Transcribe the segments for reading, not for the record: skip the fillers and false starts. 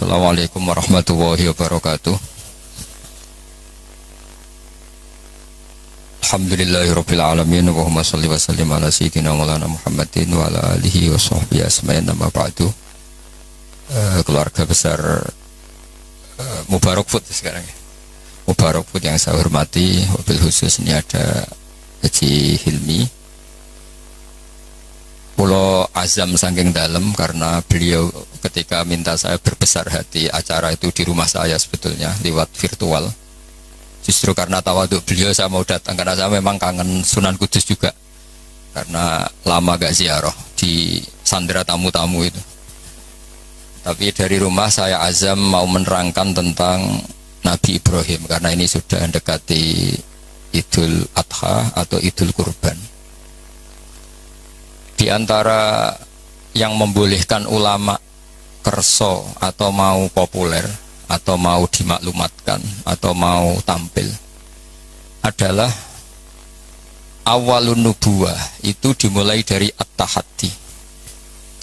Assalamualaikum warahmatullahi wabarakatuh. Alhamdulillahirabbil alamin wa Allahumma shalli wa sallim ala sayyidina maulana Muhammadin wa ala alihi wa sahbihi asma'in amma ba'du. Keluarga besar Mubarak Food sekarang ya. Mubarak Food yang saya hormati, wabil khusus ini ada Haji Hilmi. Pulau azam saking dalam karena beliau ketika minta saya berbesar hati acara itu di rumah saya sebetulnya lewat virtual. Justru karena tawaduk beliau saya mau datang karena saya memang kangen Sunan Kudus juga karena lama gak ziarah di sandera tamu-tamu itu. Tapi dari rumah saya azam mau menerangkan tentang Nabi Ibrahim karena ini sudah mendekati Idul Adha atau Idul Kurban. Di antara yang membolehkan ulama kerso atau mau populer atau mau dimaklumatkan atau mau tampil adalah awalun nubuwah itu dimulai dari at-tahaddi.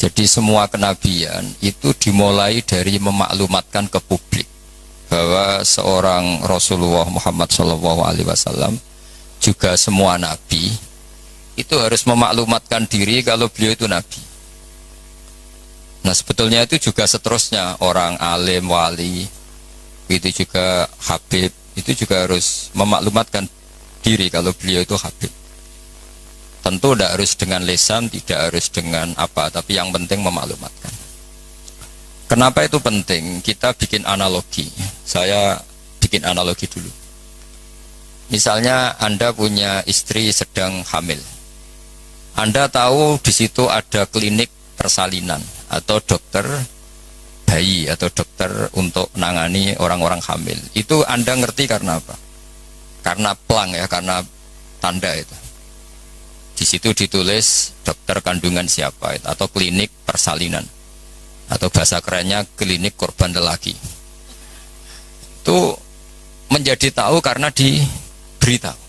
Jadi semua kenabian itu dimulai dari memaklumatkan ke publik bahwa seorang Rasulullah Muhammad SAW juga semua nabi itu harus memaklumatkan diri kalau beliau itu nabi. Nah sebetulnya itu juga seterusnya orang alim, wali, itu juga habib, itu juga harus memaklumatkan diri kalau beliau itu habib. Tentu tidak harus dengan lisan, tidak harus dengan apa, tapi yang penting memaklumatkan. Kenapa itu penting? Kita bikin analogi. Saya bikin analogi dulu. Misalnya Anda punya istri sedang hamil. Anda tahu di situ ada klinik persalinan atau dokter bayi atau dokter untuk menangani orang-orang hamil. Itu Anda ngerti karena apa? Karena plang ya, karena tanda itu. Di situ ditulis dokter kandungan siapa itu, atau klinik persalinan. Atau bahasa kerennya klinik korban lelaki. Itu menjadi tahu karena diberitahu.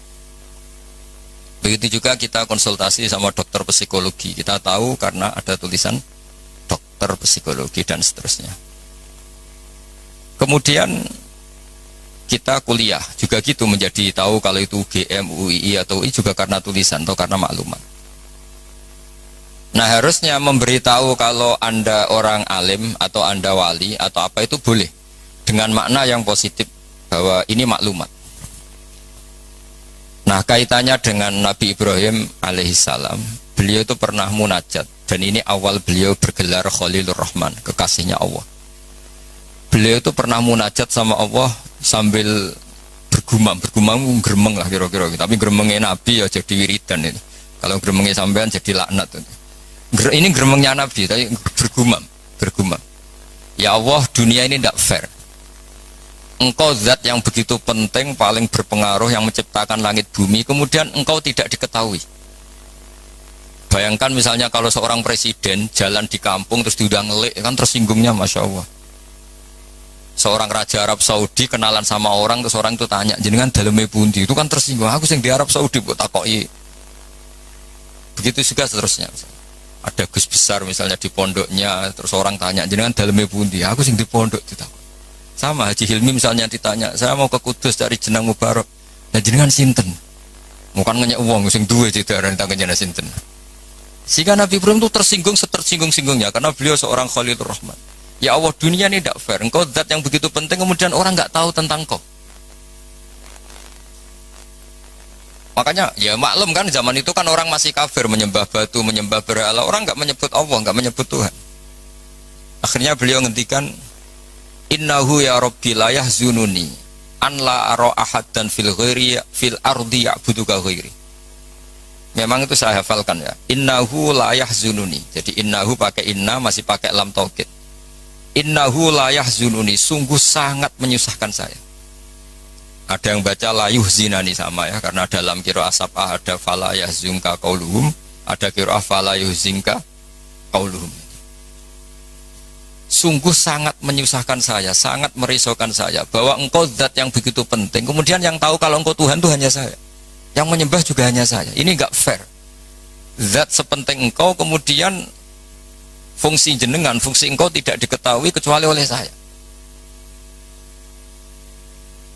Begitu juga kita konsultasi sama dokter psikologi. Kita tahu karena ada tulisan dokter psikologi dan seterusnya. Kemudian kita kuliah juga gitu menjadi tahu kalau itu UGM, UII atau UI juga karena tulisan atau karena maklumat. Nah harusnya memberitahu kalau Anda orang alim atau Anda wali atau apa itu boleh dengan makna yang positif bahwa ini maklumat. Nah kaitannya dengan Nabi Ibrahim alaihissalam, beliau itu pernah munajat dan ini awal beliau bergelar Khalilur Rahman, kekasihnya Allah. Beliau itu pernah munajat sama Allah sambil bergumam gremeng lah kira-kira, tapi gremengnya Nabi ya jadi wiridan itu. Kalau gremengnya sampean jadi laknat itu. Ini gremengnya Nabi tapi bergumam. Ya Allah, dunia ini tidak fair. Engkau zat yang begitu penting, paling berpengaruh, yang menciptakan langit bumi, kemudian engkau tidak diketahui. Bayangkan misalnya kalau seorang presiden jalan di kampung terus diundang ngelik, kan tersinggungnya Masya Allah. Seorang raja Arab Saudi kenalan sama orang, terus orang itu tanya, jenengan daleme pundi, itu kan tersinggung. Aku sing di Arab Saudi buat takoki. Begitu juga seterusnya. Ada Gus besar misalnya di pondoknya, terus orang tanya, jenengan daleme pundi, aku sing di pondok ditakok. Sama Haji Hilmi misalnya ditanya, saya mau ke Kudus dari Jenang Mubarak, nah jenengan sinten? Bukan ngenyek uang, sing duwe didaran tangannya sinten. Sehingga Nabi Ibrahim itu tersinggung-singgungnya karena beliau seorang Khalilur Rahman. Ya Allah, dunia ini tidak fair. Engkau zat yang begitu penting, kemudian orang nggak tahu tentang kau. Makanya ya maklum kan zaman itu kan orang masih kafir, menyembah batu, menyembah berhala. Orang nggak menyebut Allah, nggak menyebut Tuhan. Akhirnya beliau ngendikan, Innahu ya Rabbi la yahzununi an la ara ahadan fil ghairi fil ardi ya'buduka ghairi. Memang itu saya hafalkan ya. Innahu la yahzununi. Jadi innahu pakai inna masih pakai lam taukid. Innahu la yahzununi, sungguh sangat menyusahkan saya. Ada yang baca la yuhzinani sama ya, karena dalam qiraah sab'ah ada fala yahzunka qauluhum, ada qiraah fala yuhzinka qauluhum. Sungguh sangat menyusahkan saya, sangat merisaukan saya bahwa engkau zat yang begitu penting, kemudian yang tahu kalau engkau Tuhan itu hanya saya, yang menyembah juga hanya saya. Ini enggak fair. Zat sepenting engkau, kemudian fungsi jenengan, fungsi engkau tidak diketahui kecuali oleh saya.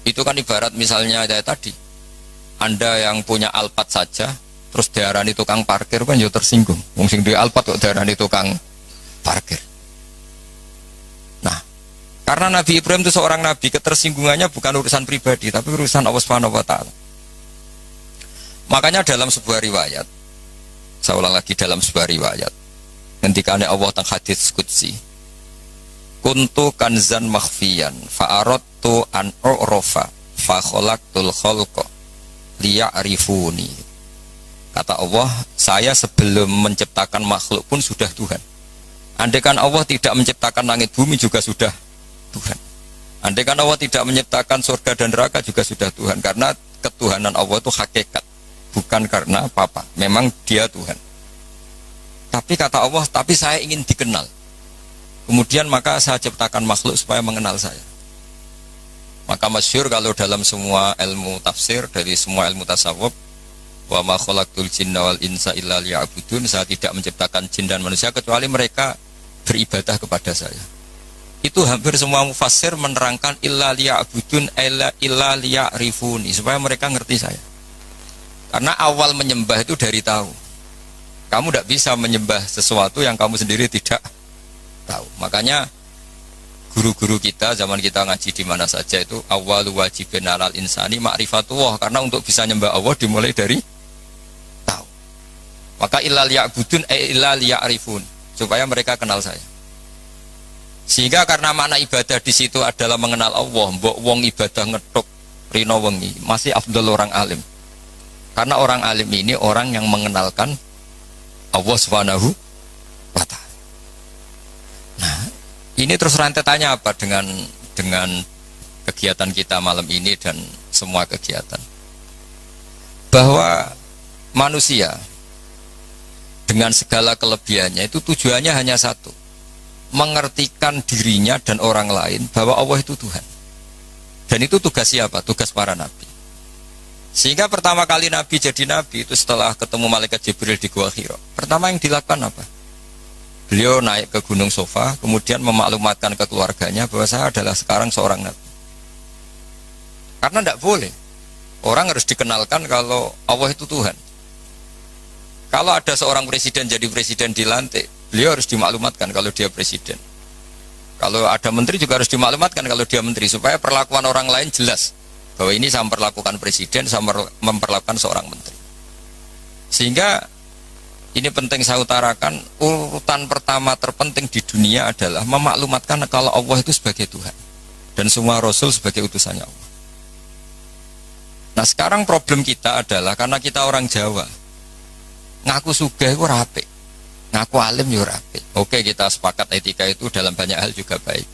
Itu kan ibarat misalnya kayak tadi, Anda yang punya Alphard saja terus diarani tukang parkir kan ya tersinggung. Wong sing duwe Alphard kok diarani tukang parkir. Nah, karena Nabi Ibrahim itu seorang nabi, ketersinggungannya bukan urusan pribadi tapi urusan Allah Subhanahu wa taala. Makanya dalam sebuah riwayat, saya ulang lagi, dalam sebuah riwayat ketika Allah teng hadits qudsi, kuntu kanzan makhfiyan fa aradtu an u'rafa fa khalaqtul khalqa liya'rifuni. Kata Allah, saya sebelum menciptakan makhluk pun sudah Tuhan. Andaikan Allah tidak menciptakan langit bumi juga sudah Tuhan. Andaikan Allah tidak menciptakan surga dan neraka juga sudah Tuhan. Karena ketuhanan Allah itu hakikat, bukan karena apa-apa. Memang dia Tuhan. Tapi kata Allah, tapi saya ingin dikenal. Kemudian maka saya ciptakan makhluk supaya mengenal saya. Maka masyhur kalau dalam semua ilmu tafsir, dari semua ilmu tasawuf, wa ma khalaqtul jinna wal insa illa liya'budun, saya tidak menciptakan jin dan manusia kecuali mereka beribadah kepada saya. Itu hampir semua mufassir menerangkan illa liya'budun illa liya'rifuni, supaya mereka ngerti saya. Karena awal menyembah itu dari tahu. Kamu tidak bisa menyembah sesuatu yang kamu sendiri tidak tahu. Makanya guru-guru kita zaman kita ngaji di mana saja itu awal wajibin alal insani ma'rifatullah, karena untuk bisa nyembah Allah dimulai dari tahu. Maka illa liya'budun illa liya'rifun, supaya mereka kenal saya. Sehingga karena makna ibadah di situ adalah mengenal Allah, mbok wong ibadah ngethuk rino wengi masih afdal orang alim. Karena orang alim ini orang yang mengenalkan Allah Subhanahu wa ta'ala. Nah, ini terus rentetannya apa dengan kegiatan kita malam ini dan semua kegiatan? Bahwa manusia dengan segala kelebihannya itu tujuannya hanya satu, mengertikan dirinya dan orang lain bahwa Allah itu Tuhan. Dan itu tugas siapa? Tugas para nabi. Sehingga pertama kali Nabi jadi Nabi itu setelah ketemu Malaikat Jibril di Gua Hira. Pertama yang dilakukan apa? Beliau naik ke Gunung Sofa, kemudian memaklumatkan ke keluarganya bahwa saya adalah sekarang seorang Nabi. Karena tidak boleh, orang harus dikenalkan kalau Allah itu Tuhan. Kalau ada seorang presiden jadi presiden dilantik, beliau harus dimaklumatkan kalau dia presiden. Kalau ada menteri juga harus dimaklumatkan kalau dia menteri, supaya perlakuan orang lain jelas bahwa ini saya memperlakukan presiden, saya memperlakukan seorang menteri. Sehingga ini penting saya utarakan, urutan pertama terpenting di dunia adalah memaklumatkan kalau Allah itu sebagai Tuhan dan semua Rasul sebagai utusannya Allah. Nah sekarang problem kita adalah karena kita orang Jawa, ngaku sugih itu rapi, ngaku alim itu rapi. Oke, kita sepakat etika itu dalam banyak hal juga baik,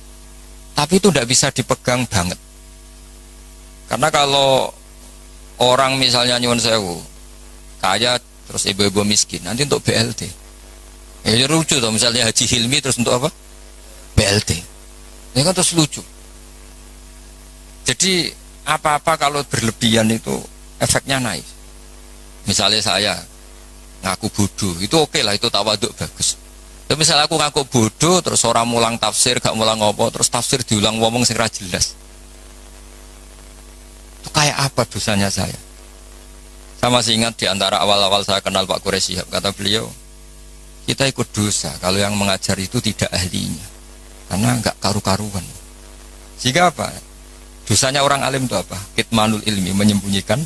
tapi itu tidak bisa dipegang banget. Karena kalau orang misalnya nyuwun sewu kaya terus ibu-ibu miskin, nanti untuk BLT. Ya lucu tuh, misalnya Haji Hilmi terus untuk apa? BLT. Ini kan terus lucu. Jadi apa-apa kalau berlebihan itu efeknya naik. Misalnya saya ngaku bodoh, itu oke lah, itu tawaduk bagus. Tapi misalnya aku ngaku bodoh terus orang mulang tafsir, gak mulang apa, terus tafsir diulang ngomong sing ra jelas. Itu kayak apa dosanya saya? Saya masih ingat di antara awal-awal saya kenal Pak Quraisy Shihab, kata beliau, kita ikut dosa kalau yang mengajar itu tidak ahlinya, karena enggak karu-karuan. Sehingga apa? Dosanya orang alim itu apa? Kitmanul ilmi, menyembunyikan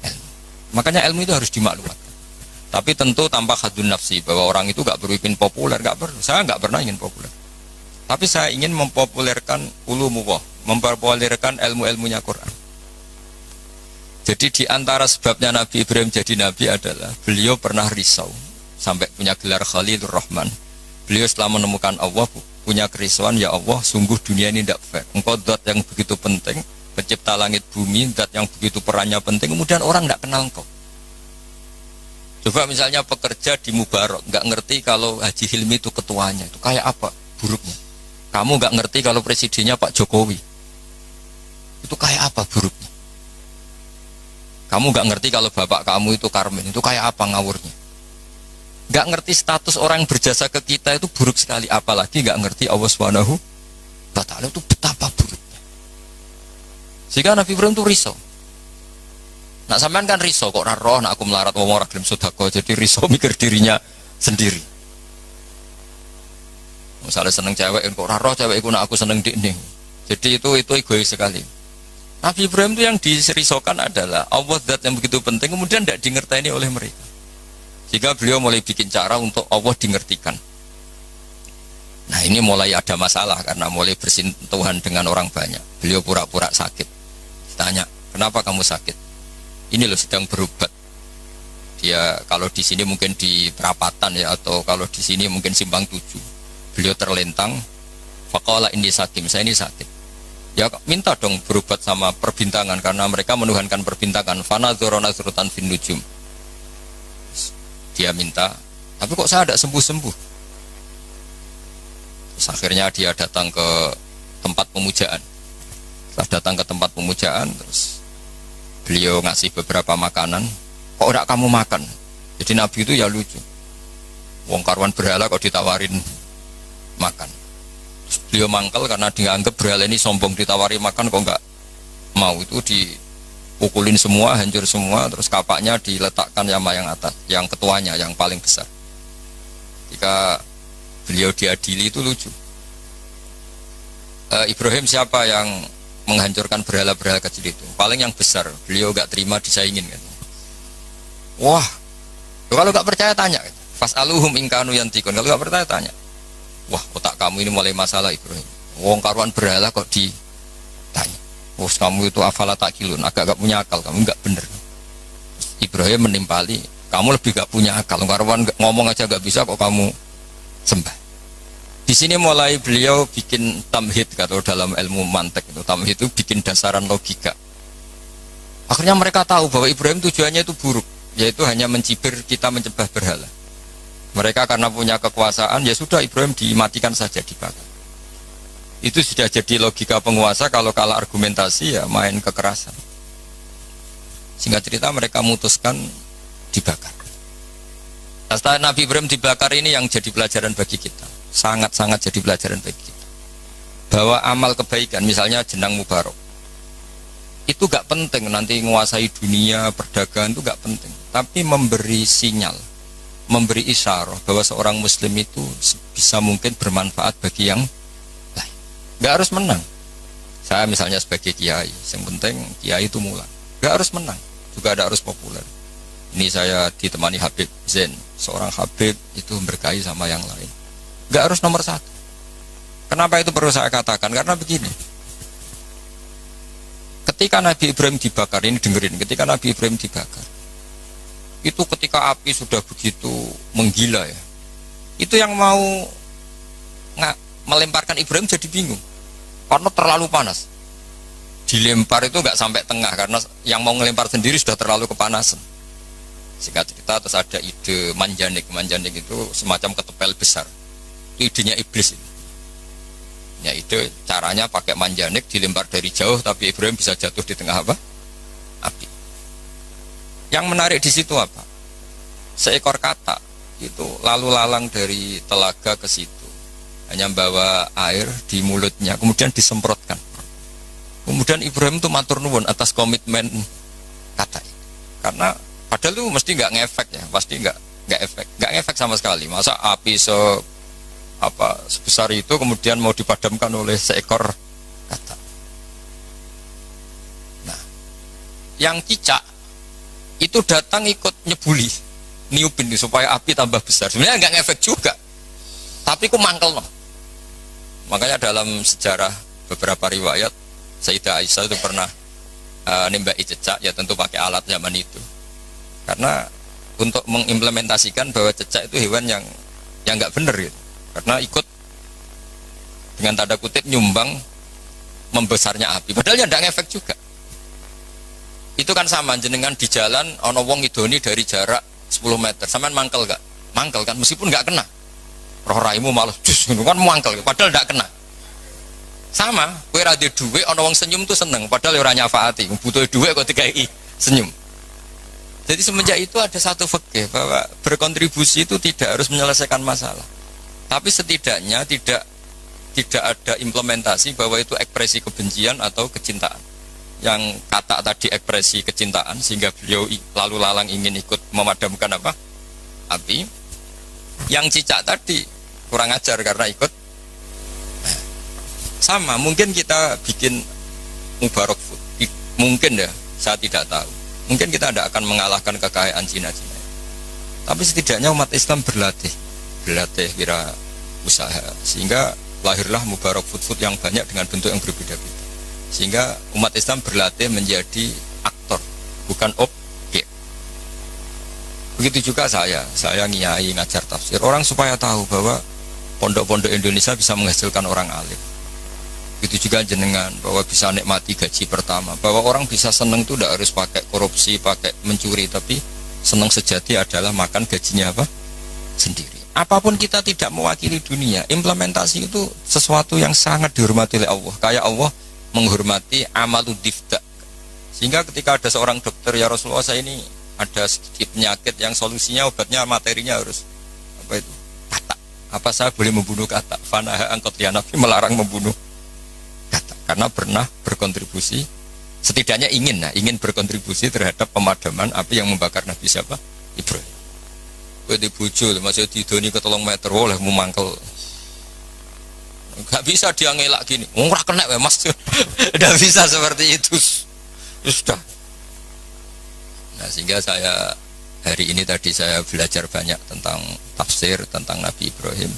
ilmu. Makanya ilmu itu harus dimaklumatkan. Tapi tentu tanpa hadun nafsi, bahwa orang itu enggak perlu ingin populer, enggak perlu. Saya enggak pernah ingin populer. Tapi saya ingin mempopulerkan ulumullah, mempopulerkan ilmu-ilmunya Quran. Jadi di antara sebabnya Nabi Ibrahim jadi Nabi adalah beliau pernah risau sampai punya gelar Khalilur Rahman. Beliau setelah menemukan Allah punya kerisauan, ya Allah, sungguh dunia ini tidak fair. Engkau zat yang begitu penting, pencipta langit bumi, zat yang begitu perannya penting, kemudian orang tidak kenal engkau. Coba misalnya pekerja di Mubarak nggak ngerti kalau Haji Hilmi itu ketuanya, itu kayak apa buruknya? Kamu nggak ngerti kalau presidennya Pak Jokowi, itu kayak apa buruknya? Kamu nggak ngerti kalau bapak kamu itu Karmen, itu kayak apa ngawurnya? Nggak ngerti status orang yang berjasa ke kita itu buruk sekali, apalagi nggak ngerti Allah Subhanahu wa ta'ala itu betapa buruknya. Sehingga Nabi Ibrahim itu risau. Nak sampean kan risau kok ora roh nak aku melarat wong ora gelem sedekah, jadi risau mikir dirinya sendiri. Misalnya seneng cewek kok ora roh cewek iku nak aku seneng dikne. Jadi itu egois sekali. Nabi Ibrahim itu yang dirisaukan adalah Allah zat yang begitu penting kemudian tidak dingerteni oleh mereka. Sehingga beliau mulai bikin cara untuk Allah dingertikan. Nah ini mulai ada masalah karena mulai bersentuhan dengan orang banyak. Beliau pura-pura sakit. Ditanya, kenapa kamu sakit? Ini loh sedang berobat. Dia kalau di sini mungkin di perapatan ya, atau kalau di sini mungkin simpang 7. Beliau terlentang. Faqala inni sakim, saya ini sakit. Ya minta dong berobat sama perbintangan karena mereka menuhankan perbintangan. Fanadzara nazratan fin nujum. Dia minta, tapi kok saya tidak sembuh-sembuh. Terus akhirnya dia datang ke tempat pemujaan. Setelah datang ke tempat pemujaan, terus beliau ngasih beberapa makanan. Kok tidak kamu makan? Jadi Nabi itu ya lucu. Wong karuan berhala kok ditawarin makan. Terus beliau mangkel karena dianggap berhala ini sombong, ditawari makan kok enggak mau. Itu dipukulin semua, hancur semua. Terus kapaknya diletakkan sama yang atas, yang ketuanya, yang paling besar. Jika beliau diadili itu lucu. Ibrahim siapa yang menghancurkan berhala-berhala kecil itu? Paling yang besar. Beliau enggak terima disaingin kan. Wah, kalau enggak percaya tanya. Fas'aluhum in kanu yantikun. Kalau enggak percaya tanya. Wah, otak kamu ini mulai masalah Ibrahim. Wong karuan berhala kok ditanya. Wah, kamu itu afala takilun, agak punya akal, kamu enggak bener. Ibrahim menimpali, kamu lebih enggak punya akal. Karuan ngomong aja enggak bisa kok kamu sembah. Di sini mulai beliau bikin tamhid, atau dalam ilmu mantek itu tamhid itu bikin dasaran logika. Akhirnya mereka tahu bahwa Ibrahim tujuannya itu buruk, yaitu hanya mencibir kita menyembah berhala. Mereka karena punya kekuasaan, ya sudah Ibrahim dimatikan saja, dibakar. Itu sudah jadi logika penguasa, kalau kalah argumentasi ya main kekerasan. Singkat cerita mereka memutuskan dibakar. Nah, setelah Nabi Ibrahim dibakar ini yang jadi pelajaran bagi kita. Sangat-sangat jadi pelajaran bagi kita. Bahwa amal kebaikan, misalnya jenang mubarok, itu gak penting nanti menguasai dunia, perdagangan itu gak penting. Tapi memberi sinyal, memberi isyarah bahwa seorang muslim itu bisa mungkin bermanfaat bagi yang lain. Gak harus menang. Saya misalnya sebagai kiai, yang penting kiai itu mulai. Gak harus menang, juga ada harus populer. Ini saya ditemani Habib Zain, seorang Habib itu berkahi sama yang lain. Gak harus nomor 1. Kenapa itu perlu saya katakan? Karena begini, ketika Nabi Ibrahim dibakar, ini dengerin, ketika Nabi Ibrahim dibakar, itu ketika api sudah begitu menggila ya, itu yang mau melemparkan Ibrahim jadi bingung karena terlalu panas. Dilempar itu nggak sampai tengah karena yang mau ngelempar sendiri sudah terlalu kepanasan. Singkat cerita terus ada ide manjanik itu semacam ketepel besar. Itu idenya iblis itu. Ya ide caranya pakai manjanik dilempar dari jauh tapi Ibrahim bisa jatuh di tengah apa? Api. Yang menarik di situ apa? Seekor katak itu lalu lalang dari telaga ke situ, hanya bawa air di mulutnya, kemudian disemprotkan. Kemudian Ibrahim itu matur nuwun atas komitmen katak. Karena padahal itu mesti nggak ngefek ya, pasti nggak ngefek sama sekali. Masa api sebesar itu kemudian mau dipadamkan oleh seekor katak. Nah, yang cicak itu datang ikut nyebuli, niupin supaya api tambah besar. Sebenarnya nggak ngefek juga, tapi ku mangkel no. Makanya dalam sejarah beberapa riwayat Sayyidah Aisyah itu pernah nembaki cecak, ya tentu pakai alat zaman itu. Karena untuk mengimplementasikan bahwa cecak itu hewan yang nggak benar gitu. Karena ikut dengan tanda kutip nyumbang membesarnya api. Padahal ya nggak ngefek juga. Itu kan sama jenengan di jalan ono wong idoni dari jarak 10 meter. Sampean mangkel gak? Mangkel kan meskipun gak kena. Roh raimu malah jus kan mangkel padahal gak kena. Sama, kowe ra duwe dhuwit ono wong senyum tuh seneng padahal ora nyafaati. Butuh dhuwit kok dikai senyum. Jadi semenjak itu ada satu fikih bahwa berkontribusi itu tidak harus menyelesaikan masalah. Tapi setidaknya tidak ada implementasi bahwa itu ekspresi kebencian atau kecintaan. yang kata tadi ekspresi kecintaan sehingga beliau lalu lalang ingin ikut memadamkan apa? Api. Yang cicak tadi kurang ajar karena ikut. Sama, mungkin kita bikin Mubarak Food. Mungkin ya, saya tidak tahu. Mungkin kita tidak akan mengalahkan kekayaan Cina-Cina. Tapi setidaknya umat Islam berlatih kira usaha. Sehingga lahirlah Mubarak Food yang banyak dengan bentuk yang berbeda-beda. Sehingga umat Islam berlatih menjadi aktor, bukan objek. Begitu juga saya ngiyai ngajar tafsir. Orang supaya tahu bahwa pondok-pondok Indonesia bisa menghasilkan orang alim. Begitu juga jenengan, bahwa bisa nikmati gaji pertama, bahwa orang bisa seneng itu tidak harus pakai korupsi, pakai mencuri, tapi seneng sejati adalah makan gajinya apa? Sendiri. Apapun kita tidak mewakili dunia, implementasi itu sesuatu yang sangat dihormati oleh Allah. Kayak Allah menghormati amalu difda. Sehingga ketika ada seorang dokter, ya Rasulullah, saya ini ada sedikit penyakit yang solusinya obatnya materinya harus apa itu? Kata. Apa saya boleh membunuh kata? Fanaha angkot ya Nabi melarang membunuh kata, karena pernah berkontribusi, setidaknya ingin berkontribusi terhadap pemadaman api yang membakar Nabi siapa? Ibrahim. Kowe dibujuk, masih didoni ke 3 meter, oleh memangkel. Gak bisa dia ngelak gini, ora kena mas. Tidak bisa seperti itu. Sudah. Nah, sehingga saya hari ini tadi saya belajar banyak tentang tafsir, tentang Nabi Ibrahim,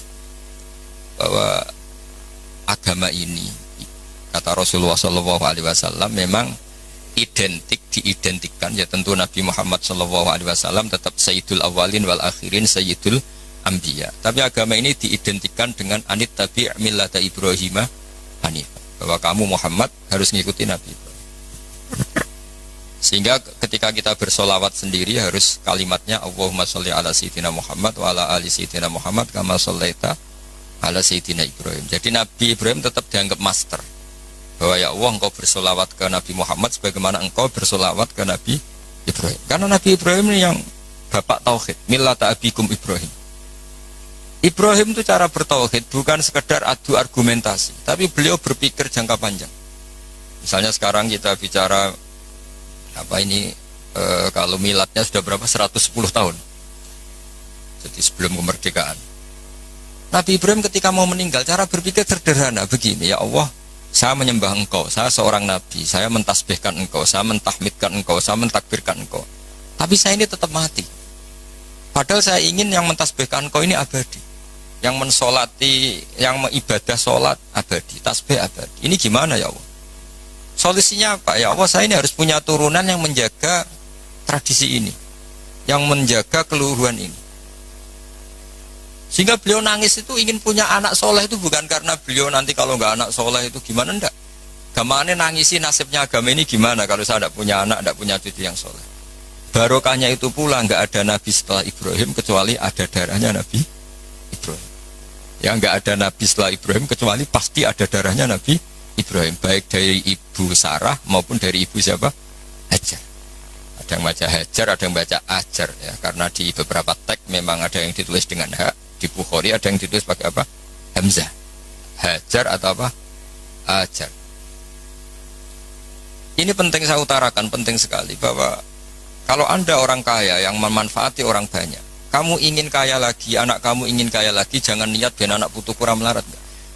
bahwa agama ini kata Rasulullah SAW memang diidentikan ya, tentu Nabi Muhammad SAW tetap Sayyidul Awalin wal Akhirin, Sayyidul Anbiya. Tapi agama ini diidentikan dengan anit tabi' millata Ibrahim Hanif, bahwa kamu Muhammad harus mengikuti Nabi Ibrahim. Sehingga ketika kita bersolawat sendiri harus kalimatnya Allahumma sholli ala sayyidina Muhammad wa ala ali sayyidina Muhammad kama shollaita ala sayyidina Ibrahim. Jadi Nabi Ibrahim tetap dianggap master, bahwa ya Allah engkau bersolawat ke Nabi Muhammad sebagaimana engkau bersolawat ke Nabi Ibrahim. Karena Nabi Ibrahim ini yang bapak tauhid, millata abikum Ibrahim. Ibrahim itu cara bertauhid bukan sekedar adu argumentasi, tapi beliau berpikir jangka panjang. Misalnya sekarang kita bicara apa ini, kalau miladnya sudah berapa? 110 tahun. Jadi sebelum kemerdekaan. Nabi Ibrahim ketika mau meninggal, cara berpikir sederhana begini, ya Allah, saya menyembah engkau, saya seorang nabi, saya mentasbihkan engkau, saya mentahmidkan engkau, saya mentakbirkan engkau. Tapi saya ini tetap mati. Padahal saya ingin yang mentasbihkan engkau ini abadi, yang mensolati, yang mengibadah solat abadi, tasbih abadi. Ini gimana ya Allah? Solusinya apa? Ya Allah, saya ini harus punya turunan yang menjaga tradisi ini, yang menjaga keluhuran ini. Sehingga beliau nangis itu ingin punya anak soleh itu bukan karena beliau nanti kalau nggak anak soleh itu gimana, enggak. Gamane nangisi nasibnya agama ini gimana kalau saya tidak punya anak, tidak punya cucu yang soleh. Barokahnya itu pula nggak ada nabi setelah Ibrahim kecuali ada darahnya Nabi Ibrahim. Ya nggak ada nabi setelah Ibrahim kecuali pasti ada darahnya Nabi Ibrahim, baik dari ibu Sarah maupun dari ibu siapa? Hajar. Ada yang baca Hajar, ada yang baca Ajar ya, karena di beberapa teks memang ada yang ditulis dengan hak. Di Bukhari ada yang ditulis pakai apa? Hamzah. Hajar atau apa? Ajar. Ini penting saya utarakan, penting sekali, bahwa kalau Anda orang kaya yang memanfaati orang banyak, kamu ingin kaya lagi, anak kamu ingin kaya lagi, jangan niat biar anak putu kurang melarat.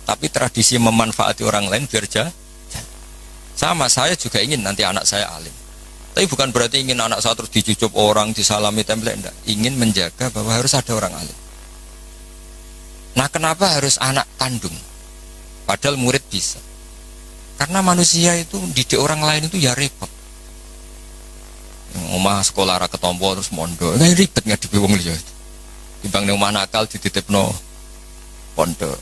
Tapi tradisi memanfaati orang lain biar sama, saya juga ingin nanti anak saya alim. Tapi bukan berarti ingin anak saya terus dicucup orang, disalami template, enggak. Ingin menjaga bahwa harus ada orang alim. Nah, kenapa harus anak kandung? Padahal murid bisa. Karena manusia itu didik orang lain itu ya repot. Omah sekolah ra ketompo terus mondok. Kayak ribet ngadepi wong liya. Timbang ning omah nakal dititipno pondok.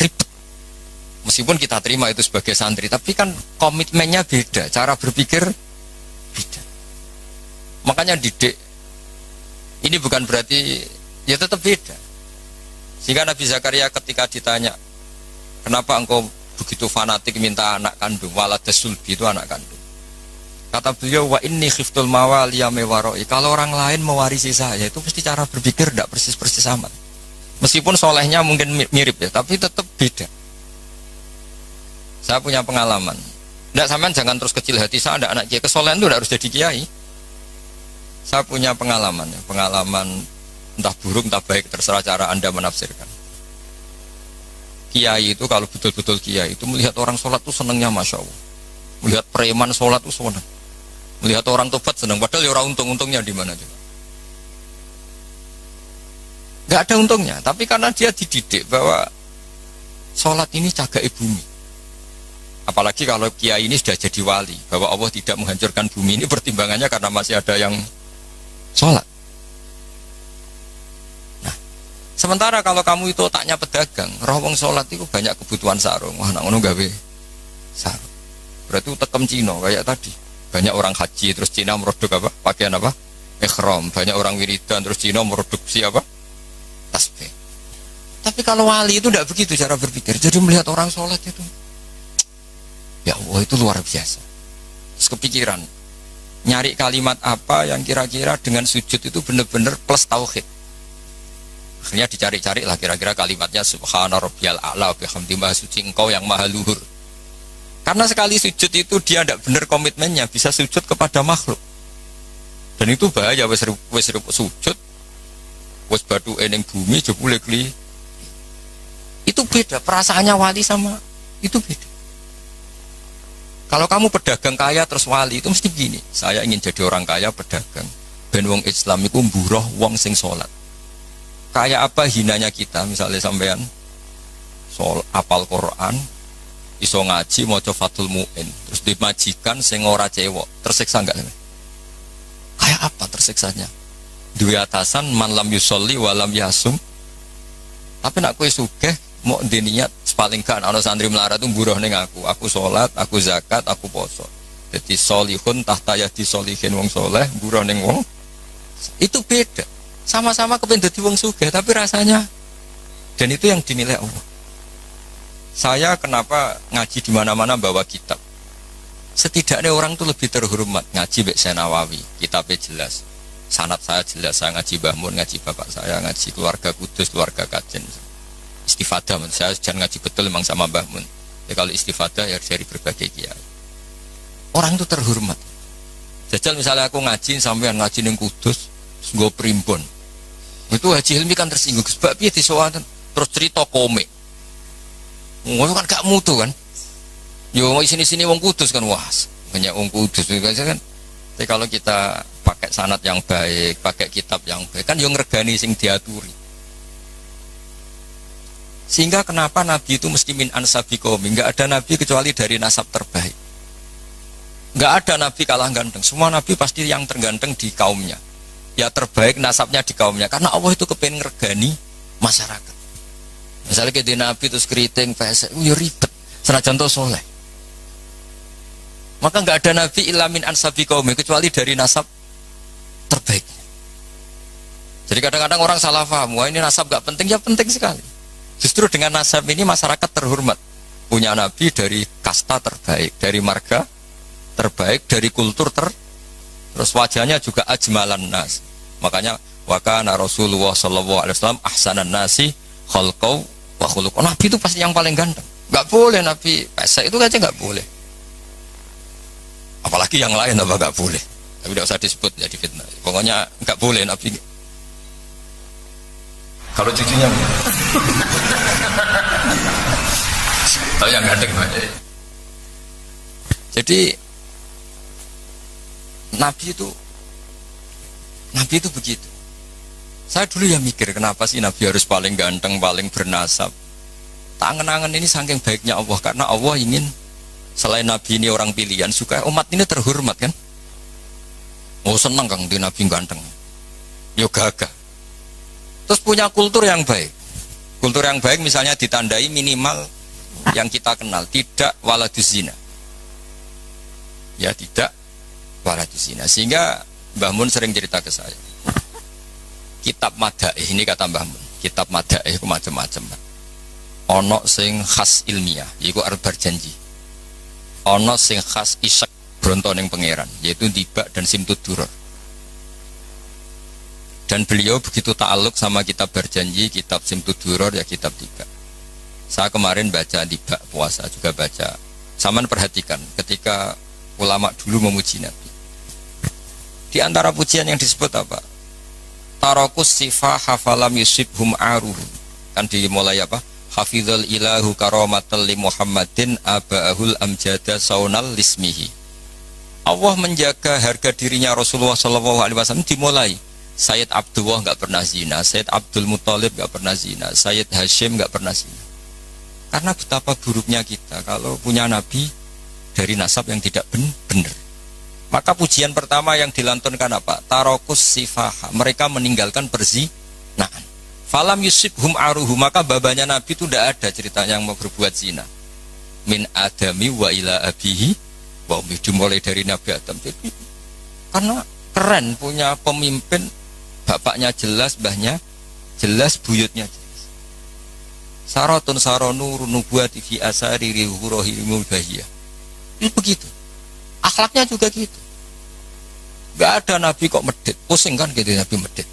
Ribet. Meskipun kita terima itu sebagai santri, tapi kan komitmennya beda, cara berpikir beda. Makanya didik ini bukan berarti ya tetap beda. Sehingga Nabi Zakaria ketika ditanya, kenapa engkau begitu fanatik minta anak kandung, waladas sulbi itu anak kandung. Kata beliau, wa inni khiftul mawaliya mewaroi. Kalau orang lain mewarisi saya, itu pasti cara berpikir tidak persis-persis amat. Meskipun solehnya mungkin mirip ya, tapi tetap beda. Saya punya pengalaman. Tidak, sampean jangan terus kecil hati, saya ada anak kiai. Kesolehan itu tidak harus jadi kiai. Saya punya pengalaman, ya. Pengalaman entah buruk entah baik, terserah cara Anda menafsirkan. Kiai itu kalau betul-betul kiai itu melihat orang sholat itu senangnya Masya Allah. Melihat preman sholat itu senang. Melihat orang tobat senang. Padahal ya orang untung-untungnya di mana juga. Gak ada untungnya. Tapi karena dia dididik bahwa sholat ini cagai bumi. Apalagi kalau kiai ini sudah jadi wali, bahwa Allah tidak menghancurkan bumi ini, pertimbangannya karena masih ada yang sholat. Nah, sementara kalau kamu itu otaknya pedagang, roh wong sholat itu banyak kebutuhan sarung. Wah, nak ngono gawe sarung. Berarti tekem Cina kayak tadi. Banyak orang haji terus Cina produk apa? Pakaian apa? Ihram. Banyak orang wiridan terus Cina produksi apa? Tasbih. Tapi kalau wali itu tidak begitu cara berpikir. Jadi melihat orang sholat itu, ya Allah, itu luar biasa. Terus kepikiran nyari kalimat apa yang kira-kira dengan sujud itu benar-benar plus tauhid. Akhirnya dicari-cari lah kira-kira kalimatnya subhana rabbiyal a'la bihamdi, maha suci engkau yang maha luhur. Karena sekali sujud itu dia tidak benar komitmennya, bisa sujud kepada makhluk. Dan itu bahaya. Wes sujud wes batu eneng bumi jebule kli. Itu beda, perasaannya wali sama itu beda. Kalau kamu pedagang kaya terus wali, itu mesti begini. Saya ingin jadi orang kaya pedagang. Ben wong Islam itu mburoh wong sing sholat. Kayak apa hinanya kita, misalnya sampean apal Quran, iso ngaji, maca Fathul Mu'in, terus dimajikan sing ora cewek, tersiksa enggak? Kayak apa tersiksanya? Dua atasan man lam yusolli walam yasum. Tapi nak kowe sugih mau diniat paling kan ana santri melarat tuh buruh ning aku sholat, aku zakat, aku poso. Jadi solihun tahta yadi solihin wong soleh, buruh ning wong. Itu beda. Sama-sama kepen dadi wong sugih tapi rasanya, dan itu yang dinilai Allah. Saya kenapa ngaji di mana-mana bawa kitab? Setidaknya orang tuh lebih terhormat ngaji Mbak Nawawi, kitabnya jelas. Sanad saya jelas, saya ngaji Mbah Mun, ngaji bapak saya, ngaji keluarga Kudus, keluarga Kajen. Istifadah, saya jangan ngaji betul memang sama Mbah Mun. Ya kalau istifadah ya dari berbagai kiai. Orang itu terhormat. Jajal misalnya aku ngaji sampean ngaji ning Kudus, nggo primbon. Itu Haji Hilmi kan tersinggung, sebab piye disowan terus cerita komik. Ngono kan gak mutu kan. Yo sini-sini wong Kudus kan, wah, banyak wong Kudus kan. Tapi kalau kita pakai sanad yang baik, pakai kitab yang baik, kan yo ngregani sing diaturi. Sehingga kenapa Nabi itu mesti min ansabi qaumi? Enggak ada Nabi kecuali dari nasab terbaik. Enggak ada Nabi kalah ganteng. Semua Nabi pasti yang terganteng di kaumnya. Ya terbaik nasabnya di kaumnya. Karena Allah itu kepengen ngregani masyarakat. Misalnya ke Nabi terus keriting, pesek, ya ribet. Senajan to soleh. Maka enggak ada Nabi illa min ansabi qaumi kecuali dari nasab terbaik. Jadi kadang-kadang orang salah paham, wah ini nasab enggak penting, ya penting sekali. Justru dengan nasab ini masyarakat terhormat. Punya Nabi dari kasta terbaik, dari marga terbaik, dari kultur terus wajahnya juga ajmalan nas. Makanya wa kana Rasulullah sallallahu alaihi wasallam ahsanan nasi khalqau wa khuluq. Nabi itu pasti yang paling ganteng. Enggak boleh Nabi pesek itu aja enggak boleh. Apalagi yang lain apa enggak boleh. Tapi tidak usah disebut jadi fitnah. Pokoknya enggak boleh Nabi. Kalau cucunya tahu yang ganteng banget. Jadi Nabi itu begitu. Saya dulu ya mikir kenapa sih Nabi harus paling ganteng, paling bernasab. Tak angen-angen ini saking baiknya Allah, karena Allah ingin selain Nabi ini orang pilihan supaya umat ini terhormat kan. Oh senang Kang di Nabi ganteng. Yo gagah. Terus punya kultur yang baik. Kultur yang baik misalnya ditandai minimal yang kita kenal, tidak waladuz zina. Ya tidak waladuz zina. Sehingga Mbah Mun sering cerita ke saya. Kitab Madaih ini kata Mbah Mun, kitab Madaih itu macam-macam. Ono sing khas ilmiah, yaitu arbar janji. Ono sing khas isak brontoning pangeran, yaitu Dibak dan Simtud Duror. Dan beliau begitu ta'aluk sama kitab berjanji, kitab Simtud Duror, ya kitab Dibak. Saya kemarin baca Dibak puasa, juga baca Saman perhatikan ketika ulama dulu memuji Nabi. Di antara pujian yang disebut apa? Tarakus sifah hafalam yusibhum aruhu. Kan dimulai apa? Hafizul ilahu karamatal li Muhammadin abahul amjada saunal lismihi. Allah menjaga harga dirinya Rasulullah SAW dimulai. Sayyid Abdullah nggak pernah zina, Sayyid Abdul Muthalib nggak pernah zina, Sayyid Hashim nggak pernah zina. Karena betapa buruknya kita kalau punya Nabi dari nasab yang tidak benar. Maka pujian pertama yang dilantunkan apa? Tarokus sifaha. Mereka meninggalkan perzinahan. Falam yusibhum aruhu. Maka babanya Nabi itu tidak ada ceritanya yang mau berbuat zina. Min adami wa ila abihi wa ummi. Dimulai dari Nabi Adam. Jadi karena keren punya pemimpin, bapaknya jelas, mbahnya jelas, buyutnya jelas. Saratun saronur nubuwati fi asari rihurohimul bahiyah. Itu begitu. Akhlaknya juga gitu. Gak ada Nabi kok medit. Pusing kan gitu Nabi medit.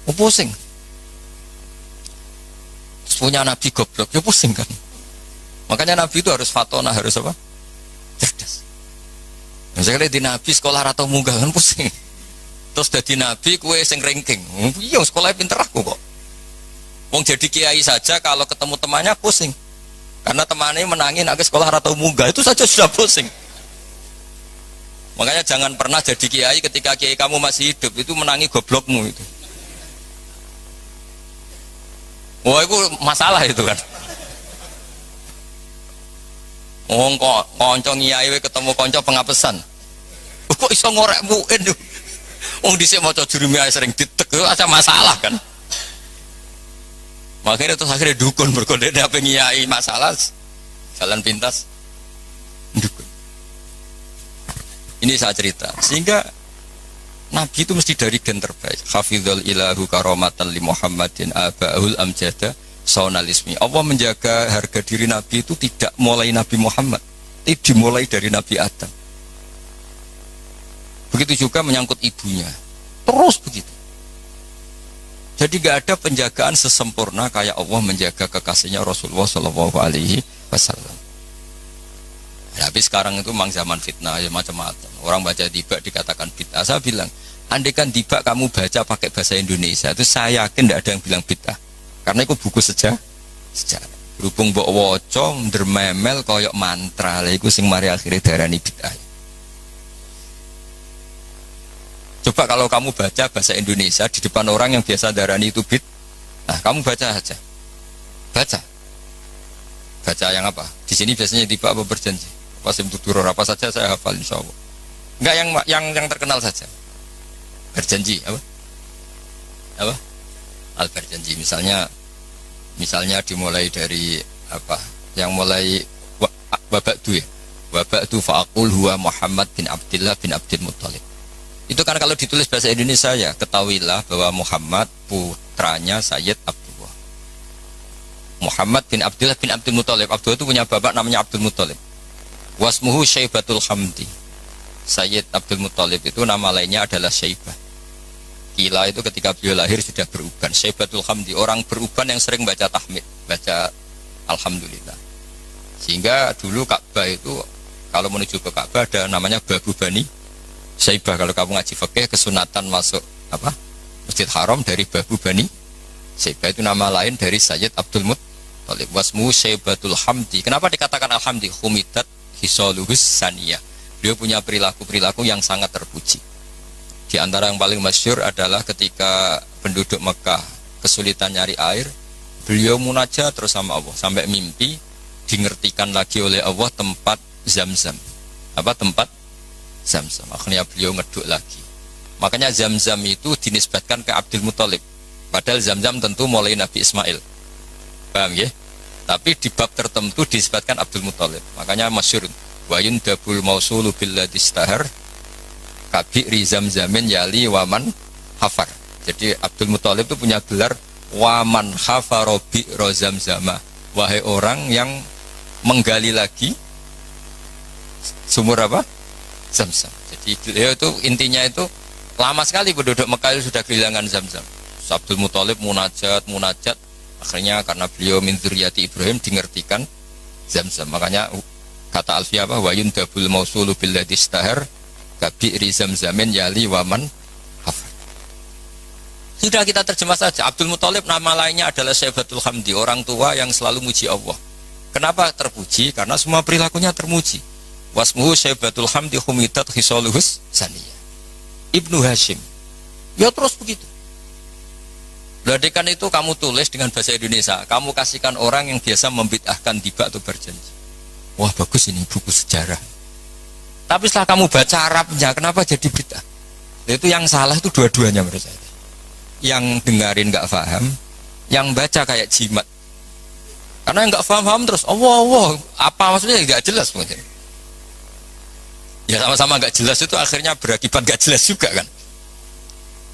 Oh pusing. Terus punya Nabi goblok, ya pusing kan. Makanya Nabi itu harus fatona, harus apa? Cerdas. Misalnya di Nabi sekolah atau munggah kan pusing. Terus jadi Nabi kue sing ranking. Iya sekolahnya pinter aku kok. Wong jadi kiai saja kalau ketemu temannya pusing. Karena temannya menangin aku sekolah atau munggah itu saja sudah pusing. Makanya jangan pernah jadi kiai ketika kiai kamu masih hidup itu menangi goblokmu itu. Wah itu masalah itu kan. Wong kok konco kiai ketemu konco pengapesan. Kok iso ngorek muin. Wong dhisik maca jurumiyah sering ditek itu ada masalah kan. Makanya terus akhirnya dukun berkode apa ngiyai masalah jalan pintas dukun. Ini saya cerita sehingga Nabi itu mesti dari gen terbaik. Hafizul ilahu karomatan li Muhammadin abahul amjada saunalismi. Allah menjaga harga diri Nabi itu tidak mulai Nabi Muhammad, tapi dimulai dari Nabi Adam. Begitu juga menyangkut ibunya, terus begitu. Jadi gak ada penjagaan sesempurna kayak Allah menjaga kekasihnya Rasulullah Shallallahu Alaihi Wasallam. Tapi sekarang itu memang zaman fitnah ya macam-macam. Orang baca tiba dikatakan bid'ah. Saya bilang, andaikan tiba kamu baca pakai bahasa Indonesia itu saya yakin tidak ada yang bilang bid'ah. Karena itu buku sejarah. Berhubung mbok waca ndermemel koyok mantra, lha iku sing mari akhire darani bid'ah. Coba kalau kamu baca bahasa Indonesia di depan orang yang biasa darani itu bid, nah kamu baca aja, baca yang apa? Di sini biasanya tiba apa berjanji, pasim tuturor apa saja saya hafal insya Allah. Enggak yang terkenal saja. Berjanji apa? Al berjanji misalnya dimulai dari apa? Yang mulai wabaktu ya, wabaktu fa'akul huwa Muhammad bin Abdillah bin Abdul Muthalib. Itu kan kalau ditulis bahasa Indonesia ya, ketahuilah bahwa Muhammad putranya Sayyid Abdullah. Muhammad bin Abdullah bin Abdul Muthalib. Abdullah itu punya bapak namanya Abdul Muthalib. Wasmuhu Syaibatul Hamdi. Sayyid Abdul Muthalib itu nama lainnya adalah Syaibah. Kila itu ketika beliau lahir sudah beruban. Syaibatul Hamdi, orang beruban yang sering baca tahmid, baca Alhamdulillah. Sehingga dulu Ka'bah itu kalau menuju ke Ka'bah ada namanya Babu Bani Syaibah. Kalau kamu ngaji fikih kesunatan masuk apa Masjid Haram dari Babu Bani Syaibah, itu nama lain dari Sayyid Abdul Muthalib. Wasmu Syaibatul Hamdi. Kenapa dikatakan Alhamdi? Humidat hisaluhus saniyah. Beliau punya perilaku-perilaku yang sangat terpuji. Di antara yang paling masyhur adalah ketika penduduk Mekah kesulitan nyari air, beliau munajat terus sama Allah sampai mimpi dingertikan lagi oleh Allah tempat Zamzam. Apa tempat Zamzam. Akhirnya beliau ngeduk lagi. Makanya Zamzam itu dinisbatkan ke Abdul Muthalib. Padahal Zamzam tentu mulai Nabi Ismail. Paham ya? Tapi di bab tertentu dinisbatkan Abdul Muthalib. Makanya masyhur wa yundabul mausulu billadhi istahar kabi'ri zamzamin yali waman hafar. Jadi Abdul Muthalib itu punya gelar waman hafarobi rozamzama. Wahai orang yang menggali lagi sumur apa? Zamzam. Jadi beliau itu intinya itu lama sekali penduduk Mekah sudah kehilangan Zamzam. Abdul Muthalib munajat, akhirnya karena beliau min dzurriyyati Ibrahim dingertikan Zamzam. Makanya kata Alfiyah apa? Wa yundabul mausulu billadhi istahar kabi'ri zamzamin yali waman hafar. Sudah kita terjemah saja. Abdul Muthalib nama lainnya adalah Syaibatul Hamdi, orang tua yang selalu muji Allah. Kenapa terpuji? Karena semua perilakunya termuji. Wasmuhu Syaibatul Hamdi humidat khisaluhus saniyah. Ibnu Hashim. Ya terus begitu. Beladekan itu kamu tulis dengan bahasa Indonesia. Kamu kasihkan orang yang biasa membid'ahkan tiba atau berjanji. Wah bagus ini buku sejarah. Tapi setelah kamu baca Arabnya, kenapa jadi bid'ah? Itu yang salah itu dua-duanya menurut saya. Yang dengarin nggak paham, yang baca kayak jimat. Karena yang nggak paham terus, Allah, apa maksudnya nggak jelas mungkin. Ya sama-sama nggak jelas itu akhirnya berakibat nggak jelas juga kan.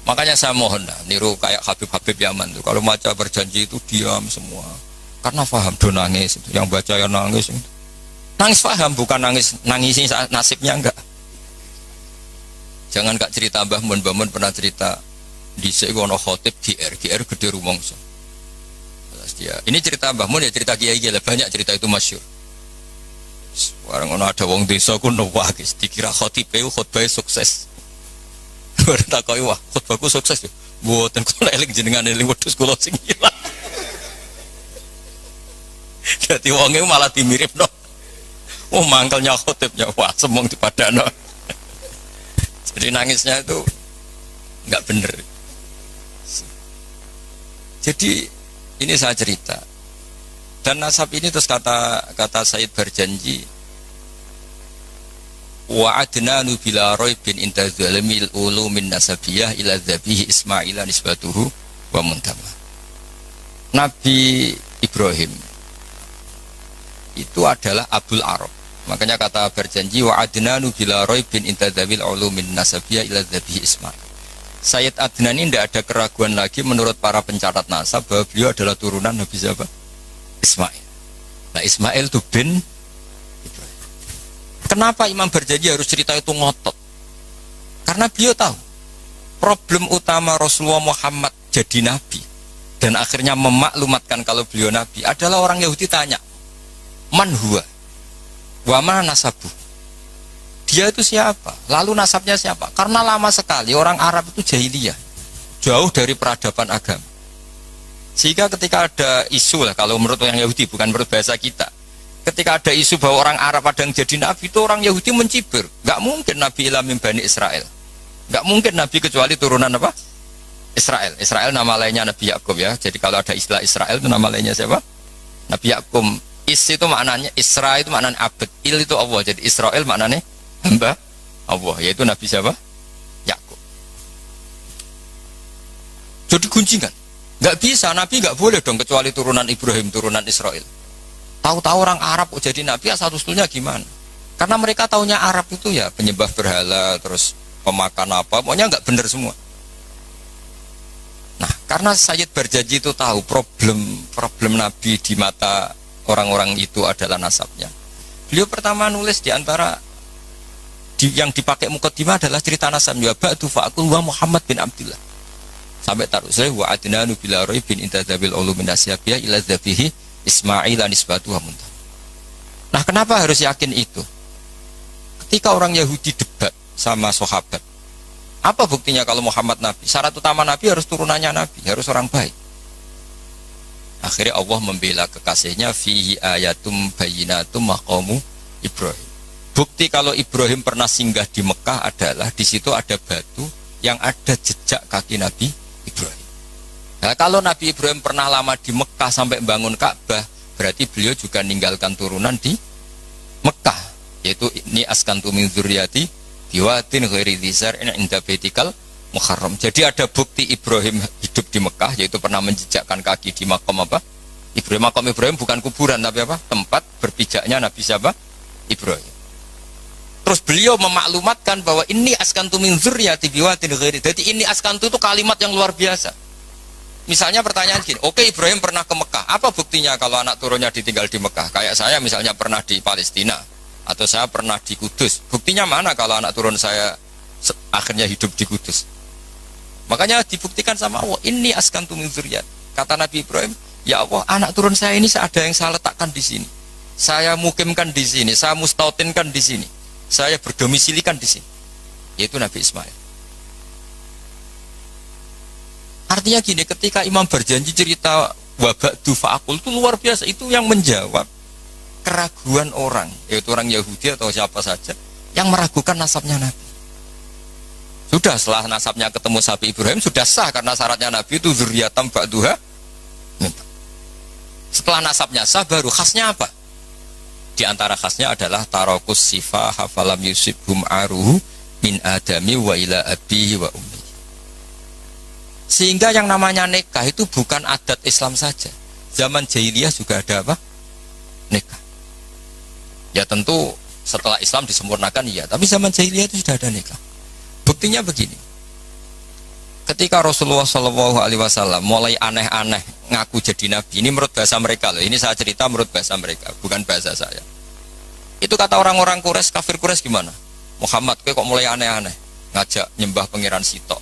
Makanya saya mohon niru kayak Habib Yaman tuh. Kalau baca berjanji itu diam semua. Karena paham do nangis itu. Yang baca yang nangis itu. Nangis paham bukan nangisin nasibnya enggak. Jangan gak cerita Mbah Mun pernah cerita di sekono khotib GR gede rumongso. Ini cerita Mbah Mun ya cerita kiai lah banyak cerita itu masyhur. Orang ono ada wong desa ku nuwakis dikira khotib khotbah sukses. Ora takoki wah khotbahku sukses yo. Mboten kula eling jenengan eling wedhus kula sing ilang. Dadi wonge malah dimiripno. Oh mangkelnya khotibnya wah semong dipadano. Jadi nangisnya itu nggak bener. Jadi ini saya cerita. Dan nasab ini terus kata Said Barjanji wa adnanu bila raibin inda zalimil ulumin nasabiyah ila dzabihi Ismaila nisbatuhu wa muntama. Nabi Ibrahim itu adalah Abul Arab. Makanya kata Barjanji wa adnanu bila raibin inda dzawil ulumin nasabiyah ila dzabihi Ismail. Sayyid Adnan ini tidak ada keraguan lagi menurut para pencatat nasab bahwa beliau adalah turunan Nabi siapa? Ismail. Nah Ismail itu bin Ibrahim. Kenapa Imam Barjanji harus cerita itu ngotot? Karena beliau tahu problem utama Rasulullah Muhammad jadi Nabi dan akhirnya memaklumatkan kalau beliau Nabi adalah orang Yahudi tanya man huwa wa ma nasabu, dia itu siapa, lalu nasabnya siapa? Karena lama sekali orang Arab itu jahiliyah, jauh dari peradaban agama. Sehingga ketika ada isu lah, kalau menurut yang Yahudi bukan menurut bahasa kita, ketika ada isu bahwa orang Arab ada yang jadi Nabi, itu orang Yahudi mencibir. Gak mungkin Nabi ilamin Bani Israel, gak mungkin Nabi kecuali turunan apa? Israel. Israel nama lainnya Nabi Yakub ya. Jadi kalau ada istilah Israel itu nama lainnya siapa? Nabi Yakub. Is itu maknanya, Isra itu maknanya abad, Il itu Allah. Jadi Israel maknanya hamba Allah, yaitu Nabi siapa? Yakub. Jadi gunjingan. Gak bisa, Nabi gak boleh dong kecuali turunan Ibrahim, turunan Israel. Tahu-tahu orang Arab jadi Nabi asal-usulnya gimana? Karena mereka taunya Arab itu ya penyembah berhala, terus pemakan apa, pokoknya gak benar semua. Nah, karena Sayyid Barjanji itu tahu problem Nabi di mata orang-orang itu adalah nasabnya. Beliau pertama nulis di antara yang dipakai mukaddimah adalah cerita nasabnya. Ba'du fa'akul wa Muhammad bin Abdullah. Sampai taruh saya wa adnanu bila raibin inta dzabil ulumin nasyabiyah ila dzabihi Ismail nisbatu wa muntah. Nah, kenapa harus yakin itu? Ketika orang Yahudi debat sama sahabat, apa buktinya kalau Muhammad Nabi? Syarat utama Nabi harus turunannya Nabi, harus orang baik. Akhirnya Allah membela kekasihnya fihi ayatum bayyinatum maqamu Ibrahim. Bukti kalau Ibrahim pernah singgah di Mekah adalah di situ ada batu yang ada jejak kaki Nabi Ibrahim. Nah, kalau Nabi Ibrahim pernah lama di Mekah sampai bangun Ka'bah, berarti beliau juga meninggalkan turunan di Mekah, yaitu ini askantu min dzurriyyati biwatin ghairi dzar'in inda baitikal muharram. Jadi ada bukti Ibrahim hidup di Mekah, yaitu pernah menjejakkan kaki di makam apa? Ibrahim. Makam Ibrahim bukan kuburan tapi apa? Tempat berpijaknya Nabi siapa? Ibrahim. Terus beliau memaklumatkan bahwa ini askantu min dzurriyyati biwatin ghairi. Jadi ini askantu itu kalimat yang luar biasa. Misalnya pertanyaan gini, oke Ibrahim pernah ke Mekah, apa buktinya kalau anak turunnya ditinggal di Mekah? Kayak saya misalnya pernah di Palestina, atau saya pernah di Kudus. Buktinya mana kalau anak turun saya akhirnya hidup di Kudus? Makanya dibuktikan sama Allah, ini askantu min dzurriyyati. Kata Nabi Ibrahim, ya Allah, anak turun saya ini ada yang saya letakkan di sini. saya mukimkan di sini, saya mustautinkan di sini, saya berdomisilikan di sini, yaitu Nabi Ismail. Artinya gini, ketika Imam berjanji cerita waba'du fa'akul itu luar biasa, itu yang menjawab keraguan orang, yaitu orang Yahudi atau siapa saja yang meragukan nasabnya Nabi. Sudah setelah nasabnya ketemu sapi Ibrahim sudah sah karena syaratnya Nabi itu dzurriyyatan ba'duha. Setelah nasabnya sah baru khasnya apa? Di antara khasnya adalah tarokus sifah hafalam yusibhum aruhu min adami wa ila abihi wa ummi. Sehingga yang namanya nikah itu bukan adat Islam saja. Zaman jahiliyah juga ada apa? Nikah. Ya tentu setelah Islam disempurnakan iya, tapi zaman jahiliyah itu sudah ada nikah. Buktinya begini. Ketika Rasulullah SAW mulai aneh-aneh ngaku jadi nabi, ini menurut bahasa mereka loh. Ini saya cerita menurut bahasa mereka, bukan bahasa saya. Itu kata orang-orang Quraisy, kafir Quraisy gimana? Muhammad, kok mulai aneh-aneh ngajak nyembah pangeran Sitok,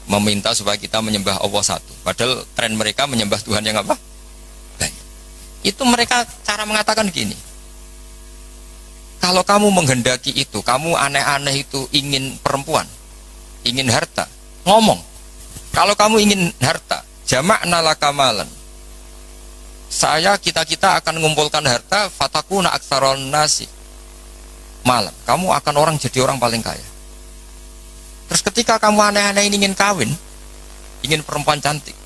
meminta supaya kita menyembah Allah satu. Padahal tren mereka menyembah Tuhan yang apa? Banyak. Itu mereka cara mengatakan gini. Kalau kamu menghendaki itu, kamu aneh-aneh itu ingin perempuan, ingin harta, ngomong. Kalau kamu ingin harta, jama'na laka malan. Kita akan mengumpulkan harta, fatakuna aktsaron nasi malam. Kamu akan orang jadi orang paling kaya. Terus ketika kamu aneh-aneh ingin kawin, ingin perempuan cantik,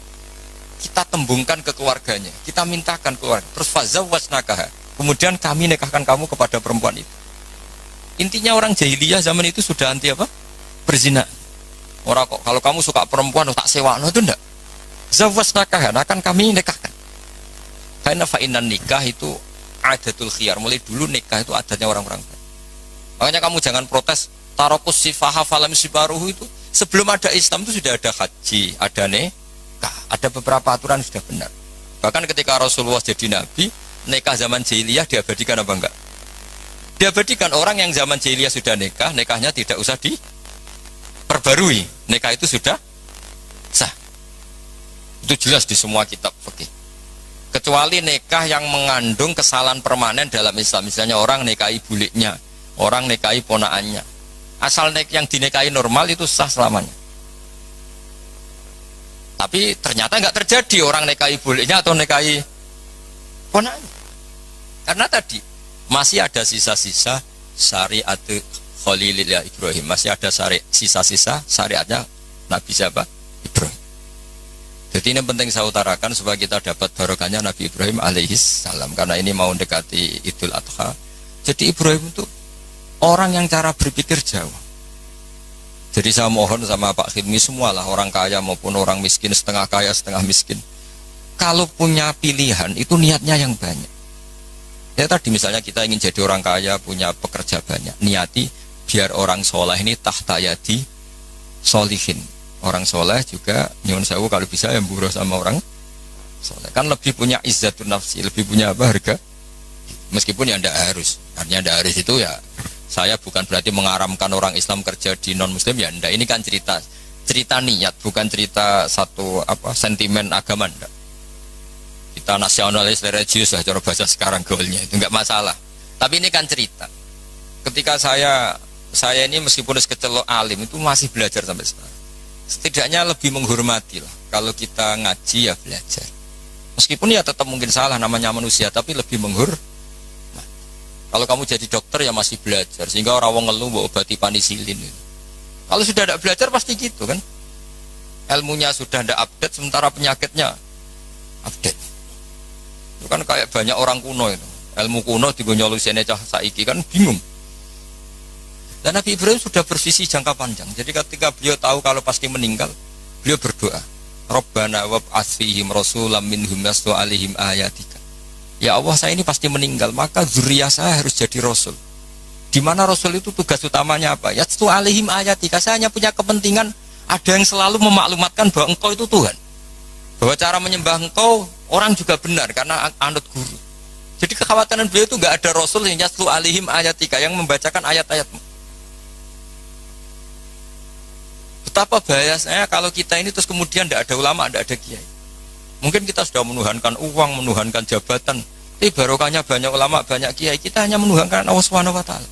kita tembungkan ke keluarganya, kita mintakan keluarga. Terus fazawwajnakaha. Kemudian kami nikahkan kamu kepada perempuan itu. Intinya orang jahiliyah zaman itu sudah anti apa? Berzina. Orang kok kalau kamu suka perempuan tak sewakno itu enggak. Zawwajnakaha akan kami nikahkan. Karena fa'inan nikah itu adatul khiyar. Mulai dulu nikah itu adatnya orang-orang. Makanya kamu jangan protes tarokus sifaha falam sibaruhu itu. Sebelum ada Islam itu sudah ada haji, ada nikah, ada beberapa aturan sudah benar. Bahkan ketika Rasulullah jadi nabi, nikah zaman jahiliyah diabadikan apa enggak? Diabadikan. Orang yang zaman jahiliyah sudah nikah, nikahnya tidak usah diperbarui. Nikah itu sudah sah. Itu jelas di semua kitab fikih. Kecuali nikah yang mengandung kesalahan permanen dalam Islam. Misalnya orang nikahi buliknya, orang nikahi ponaannya. Asal yang dinikahi normal itu sah selamanya. Tapi ternyata nggak terjadi orang nikahi buliknya atau nikahi ponaannya. Karena tadi masih ada sisa-sisa syariat Khalilillah Ibrahim, masih ada sisa-sisa syariatnya Nabi siapa? Ibrahim. Jadi ini penting saya utarakan supaya kita dapat barokahnya Nabi Ibrahim alaihis salam, karena ini mau mendekati Idul Adha. Jadi Ibrahim itu orang yang cara berpikir jauh. Jadi saya mohon sama Pak Khidmi semualah, orang kaya maupun orang miskin, setengah kaya setengah miskin, kalau punya pilihan itu niatnya yang banyak. Ya tadi misalnya kita ingin jadi orang kaya, punya pekerja banyak, niati biar orang soleh ini tahta yadi solihin. Orang soleh juga nyuwun sewu kalau bisa yang buruh sama orang soleh, kan lebih punya izzatun nafsi, lebih punya apa, harga. Meskipun ya tidak harus, artinya tidak harus itu ya. Saya bukan berarti mengaramkan orang Islam kerja di non muslim ya, enggak. Ini kan cerita niat, bukan cerita satu apa sentimen agama, enggak. Kita nasionalis religius lah cara bahasa sekarang goalnya itu enggak masalah. Tapi ini kan cerita. Ketika saya ini meskipun kecelok alim itu masih belajar sampai sekarang. Setidaknya lebih menghormati lah. Kalau kita ngaji ya belajar. Meskipun ya tetap mungkin salah, namanya manusia, tapi lebih menghormati. Kalau kamu jadi dokter ya masih belajar, sehingga orang wong ngeluh mbok obati penisilin. Kalau sudah tidak belajar pasti gitu kan. Ilmunya sudah tidak update, sementara penyakitnya update. Itu kan kayak banyak orang kuno itu. Ilmu kuno digonyolusiane cah saiki kan bingung. Dan Nabi Ibrahim sudah bervisi jangka panjang. Jadi ketika beliau tahu kalau pasti meninggal, beliau berdoa, Rabbana wab'ats fihim rasulam minhum yatlu 'alaihim ayatika. Ya Allah, saya ini pasti meninggal, maka zuriyah saya harus jadi rasul. Di mana rasul itu tugas utamanya apa? Yatlu 'alaihim ayatika. Saya hanya punya kepentingan ada yang selalu memaklumatkan bahwa engkau itu Tuhan. Bahwa cara menyembah engkau orang juga benar karena anut guru. Jadi kekhawatiran beliau itu enggak ada rasul yang yatlu 'alaihim ayatika yang membacakan ayat-ayatmu. Betapa bahayanya kalau kita ini terus kemudian tidak ada ulama, tidak ada kiai. Mungkin kita sudah menuhankan uang, menuhankan jabatan, Tapi barokahnya banyak ulama, banyak kiai, kita hanya menuhankan Allah Subhanahu wa taala.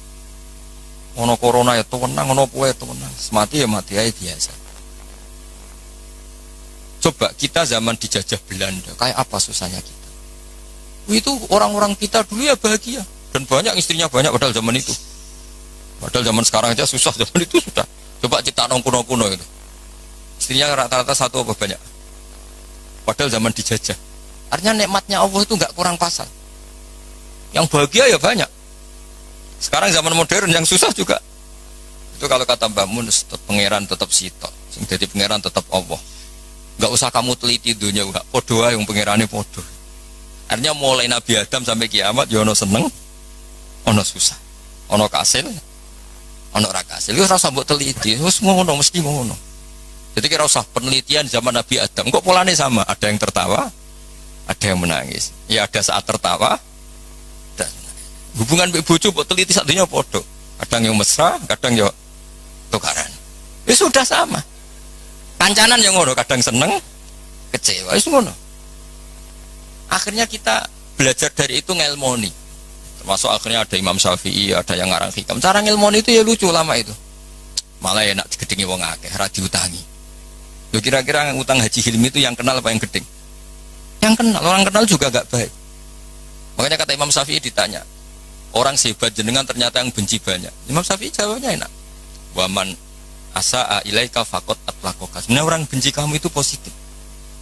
Ono corona ya tenang, ono puwe tenang. Mati ya mati aja biasa. Coba kita zaman dijajah Belanda, kayak apa susahnya kita? Itu orang-orang kita dulu ya bahagia dan banyak istrinya banyak padahal zaman itu. Padahal zaman sekarang aja susah, zaman itu sudah. Coba cipta kuno-kuno itu. Istrinya rata-rata satu apa banyak. Padahal zaman dijajah. Artinya nikmatnya Allah itu nggak kurang pasal. Yang bahagia ya banyak. Sekarang zaman modern yang susah juga. Itu kalau kata Mbah Mun, pangeran tetap sitok. Sing dadi pangeran tetap Allah. Enggak usah kamu teliti dunia, enggak podo ae wong pangerane podo. Artinya mulai Nabi Adam sampai kiamat ya ono seneng, ono susah. Ono kasil, ono ra kasil. Wis ora usah mbok teliti, wis ngono mesti ngono. Jadi kira usah penelitian zaman Nabi Adam. Kok polanya sama? Ada yang tertawa, ada yang menangis. Ya ada saat tertawa, hubungan bojo mbok teliti satunya podo. Kadang yang mesra, kadang yang tukaran. Ya sudah sama. Kancanan yang ngono, kadang seneng, kecewa, ya ngono. Akhirnya kita belajar dari itu ngelmoni. Termasuk akhirnya ada Imam Syafi'i, ada yang ngarang hikam. Cara ngelmoni itu ya lucu lama itu. Malah enak digedingi wong akeh, ra diutangi. Yo kira-kira utang Haji Hilmi itu yang kenal apa yang gedeng? Yang kenal, orang kenal juga gak baik. Makanya kata Imam Syafi'i ditanya, orang sehebat jenengan ternyata yang benci banyak. Imam Syafi'i jawabnya enak. Waman asa'a ilaika faqat atlaqaka. Sebenarnya orang benci kamu itu positif.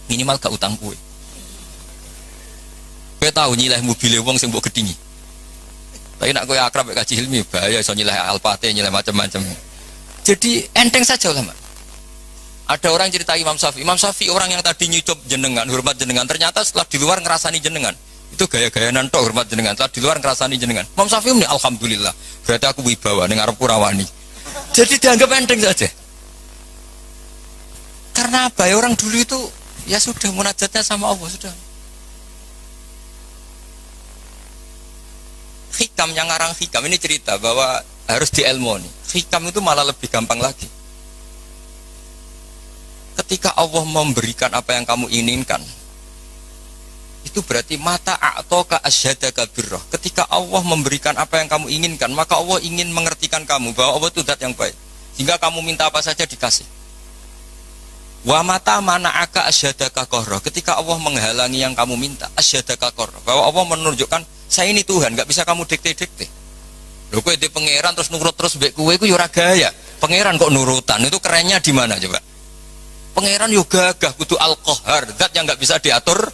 Minimal gak utang kue. Kowe tahu nyileh mobil wong sing mbok gedhingi. Tapi nak kowe akrab mek Haji Hilmi bahaya iso nyileh Alphate, nyileh macam-macam. Jadi enteng saja ulama. Ada orang cerita Imam Syafi'i orang yang tadi nyucup jenengan, hormat jenengan, ternyata setelah di luar ngerasani jenengan. Itu gaya-gayaan tok hormat jenengan, setelah di luar ngerasani jenengan. Imam Syafi'i muni alhamdulillah, berarti aku wibawa ning arepku rawani. Jadi dianggap enteng saja. Karena apa ya, orang dulu itu ya sudah munajatnya sama Allah sudah. Hikam yang ngarang hikam ini cerita bahwa harus dielmoni. Hikam itu malah lebih gampang lagi. Ketika Allah memberikan apa yang kamu inginkan, itu berarti mata a'toka asyhadaka birrah. Ketika Allah memberikan apa yang kamu inginkan, maka Allah ingin mengertikan kamu bahwa Allah itu zat yang baik. Sehingga kamu minta apa saja dikasih. Wa mata mana'aka asyhadaka qarra. Ketika Allah menghalangi yang kamu minta, asyhadaka qarra. Bahwa Allah menunjukkan saya ini Tuhan, enggak bisa kamu dikte-dikte. Lho kowe di pangeran terus nurut terus mbek kowe iku ya ora gaya. Pangeran kok nurutan, itu kerennya di mana coba? Pangeran yo gagah kudu al-qahar, zat yang enggak bisa diatur.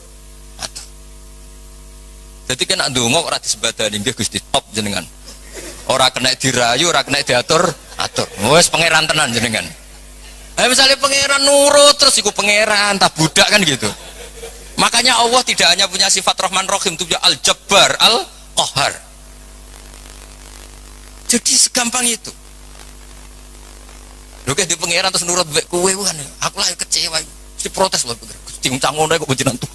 Jadi kena ndonga ora disebadani nggih Gusti top jenengan. Ora kena dirayu, ora kena diatur, atur. Wis pangeran tenan jenengan. Misalnya pangeran nurut terus iku pangeran, tak budak kan gitu. Makanya Allah tidak hanya punya sifat Rahman Rahim, itu punya Al-Jabbar, Al-Qahar. Jadi segampang itu. Lho kayak di pangeran terus nurut mbek kowe kan. Aku lah kecewa. Mesti protes lho. Gusti ngono kok jenengan tuh.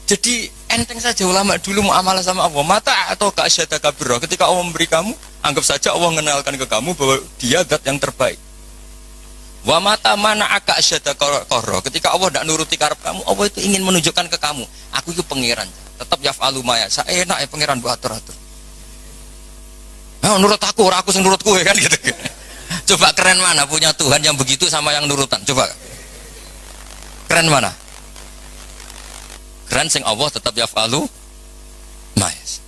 Jadi enteng saja ulama dulu muamalah sama Allah. Mata atau ka'asyadaka birrah. Ketika Allah memberi kamu, anggap saja Allah mengenalkan ke kamu bahwa dia zat yang terbaik. Wa mata mana aka asyadaka qarra. Ketika Allah tidak nuruti karep kamu, Allah itu ingin menunjukkan ke kamu, aku itu pangeran. Tetap yaf'alu ma yasha. Enak ya pangeran buat atur-atur. Nah, nurut aku, ora aku sing nurut kowe kan gitu. Coba keren mana punya Tuhan yang begitu sama yang nurutan. Coba. Keren mana? Keren sing Allah tetap yaf'alu ma yasha.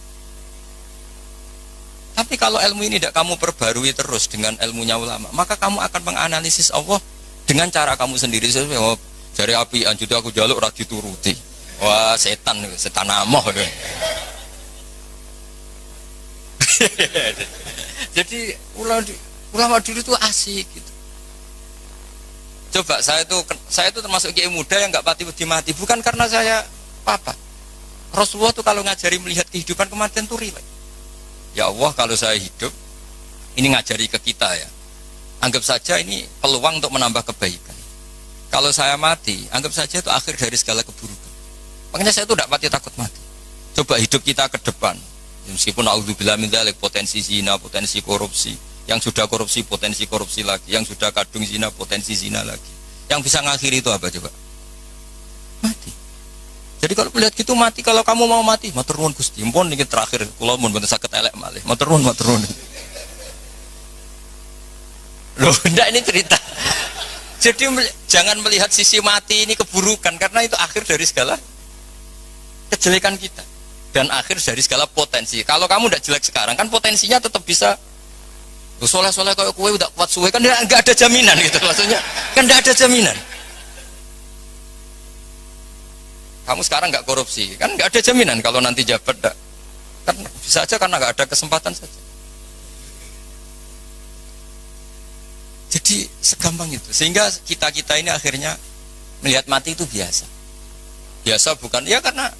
Tapi kalau ilmu ini tidak kamu perbarui terus dengan ilmunya ulama, maka kamu akan menganalisis Allah dengan cara kamu sendiri. Oh, jari api anjuda aku jaluk ora dituruti. Wah, setan amoh. Jadi ulama dulu itu asik gitu. Coba saya itu termasuk kiai muda yang nggak mati, bukan karena saya apa. Rasulullah tuh kalau ngajari melihat kehidupan kematian tuh rileks. Ya Allah, kalau saya hidup, ini ngajari ke kita ya. Anggap saja ini peluang untuk menambah kebaikan. Kalau saya mati, anggap saja itu akhir dari segala keburukan. Makanya saya itu tidak mati takut mati. Coba hidup kita ke depan. Meskipun naudzubillah min dzalik, potensi zina, potensi korupsi. Yang sudah korupsi, potensi korupsi lagi. Yang sudah kadung zina, potensi zina lagi. Yang bisa ngakhiri itu apa coba? Mati. Jadi kalau melihat gitu mati, kalau kamu mau mati, matur nuwun Gusti. Mpun niki terakhir kula mun mboten saged elek malih. Matur nuwun, matur nuwun. Loh, enggak ini cerita. Jadi jangan melihat sisi mati ini keburukan, karena itu akhir dari segala kejelekan kita dan akhir dari segala potensi. Kalau kamu tidak jelek sekarang kan potensinya tetap bisa. Soleh-soleh kayak kue udah kuat suwe kan nggak ada jaminan gitu maksudnya. Kan nggak ada jaminan. Kamu sekarang nggak korupsi, kan nggak ada jaminan kalau nanti jabat kan bisa aja karena nggak ada kesempatan saja. Jadi segampang itu, sehingga kita ini akhirnya melihat mati itu biasa bukan ya karena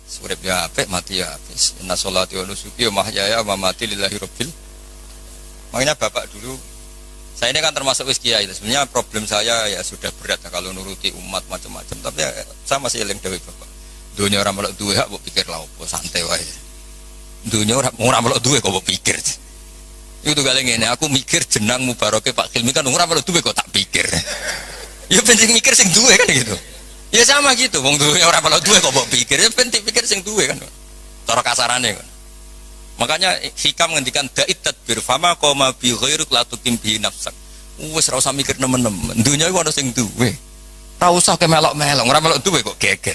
surip ya apik mati ya habis. Inna sholati wa nusuki wa mahyaya wa mamati lillahi rabbil. Makanya bapak dulu, saya ini kan termasuk wis kiai, sebenarnya problem saya ya sudah berat ya, kalau nuruti umat macam-macam, tapi ya, saya masih eling dewe bapak. Dunia orang melok duwe kok pikir lah opo santai wae. Dunia orang melok duwe kok pikir. Itu kali ngene, aku mikir jenang mubaroke Pak Hilmi kan orang melok duwe kok tak pikir. Ya penting mikir sing duwe kan gitu. Ya sama gitu, wong duwe orang melok duwe kok pikir, ya penting pikir sing duwe kan. Cara kasarane kan. Makanya hikam ngendikan da'it tadbir fama qoma bi ghairuk la tuqim bi nafsak. Wis ora usah mikir nemen-nemen. Dunya iku ana sing duwe. Ora usah ke melok-melok, ora melok duwe kok geger.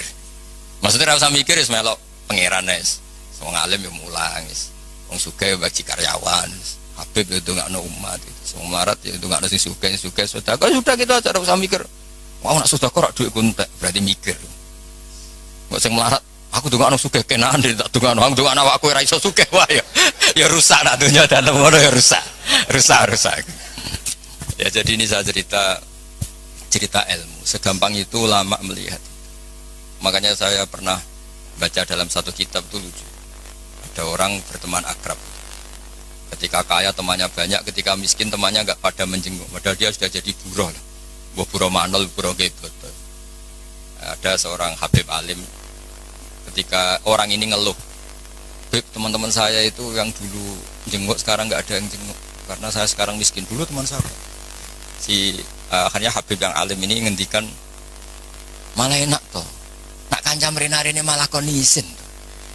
Maksudnya ora usah mikir wis melok pangeran wis. Wong alim yo mulang wis. Wong sugih bagi karyawan. Habib yo ndongakno umat. Wong melarat yo ndongakno sing sugih sedekah. Sudah gitu aja ora usah mikir. Wong nak sedekah rak dhuwit kuntek, berarti mikir. Kok sing melarat aku dongakno sugih kenaan tak dongakno aku dongakno awakku ora iso sugih wae ya rusak nak dunya dan ngono ya rusak. Ya jadi ini saya cerita ilmu segampang itu ulama melihat. Makanya saya pernah baca dalam satu kitab itu lucu. Ada orang berteman akrab. Ketika kaya temannya banyak, ketika miskin temannya enggak pada menjenguk. Padahal dia sudah jadi buruh lah. Buruh manol, buruh gebet. Ada seorang Habib alim. Ketika orang ini ngeluh, Beb, teman-teman saya itu yang dulu jenguk sekarang nggak ada yang jenguk karena saya sekarang miskin. Dulu teman saya akhirnya Habib yang alim ini ngendikan malah enak toh, nak kancam rene malah kon isin.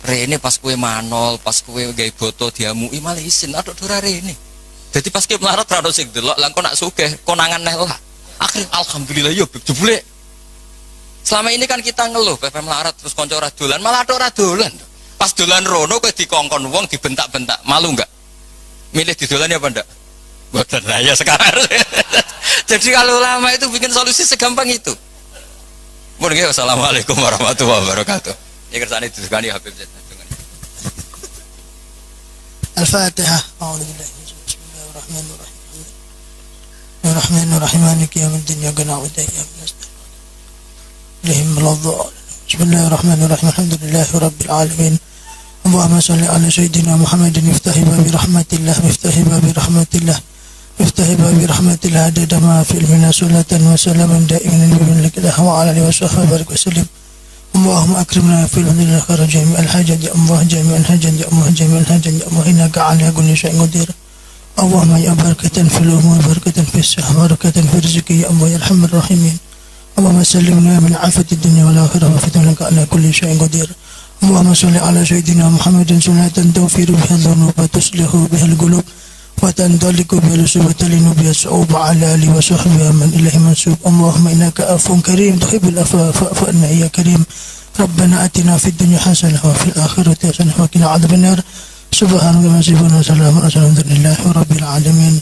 Rene pas kue manol, pas kue gawe boto diamui malah isin, aduk dora rene. Jadi pas kue melarat rado sing delok, lan kon nak sugih konangan neh lah. Akhirnya alhamdulillah yo Beb jebule. Selama ini kan kita ngeluh, PP melarat terus konco ora dolan, malah ada ora dolan. Pas dolan rono kowe dikongkon wong dibentak-bentak, malu enggak? Milih didolan ya apa enggak? Mboten lah ya sekarang. Jadi kalau ulama itu bikin solusi segampang itu. Mun nggih wassalamualaikum warahmatullahi wabarakatuh. Ini kersane didukani Habib Z. Al-Fatihah. A'udzubillahi bismillahirrahmanirrahim. Ar-Rahmanir-Rahim maliki yaumiddin iyyaka na'budu wa iyyaka nasta'in. بسم الله الرحمن الرحيم الحمد لله رب العالمين اللهم صل على سيدنا محمد مفتاح باب رحمة الله مفتاح باب رحمة الله مفتاح باب رحمة الله عدد ما في المنا صلاة وسلاما دائما بملك الله وعلى آله وصحبه وبارك وسلم اللهم أكرمنا في الدنيا خير جميع الحاجات يا الله جميع الحاجات يا الله جميع الحاجات يا الله إنك على كل شيء قدير اللهم يا بركة في الأمور بركة في الصحة بركة في الرزق يا الله يا أرحم الراحمين اللهم سلمنا من عافية الدنيا والآخرة وفتنك على كل شيء قدير اللهم صل على سيدنا محمد صلاة توفير بها الذنوب وتصلح بها القلوب وتندلك بها الأسوء وتلين بها الصعوبة على آله وصحبه من إله منسوب اللهم إنك عفو كريم تحب العفو فاعف عنا يا كريم ربنا آتنا في الدنيا حسنة وفي الآخرة حسنة وقنا عذاب النار سبحانك اللهم وبحمدك وسلام على المرسلين والحمد لله رب العالمين.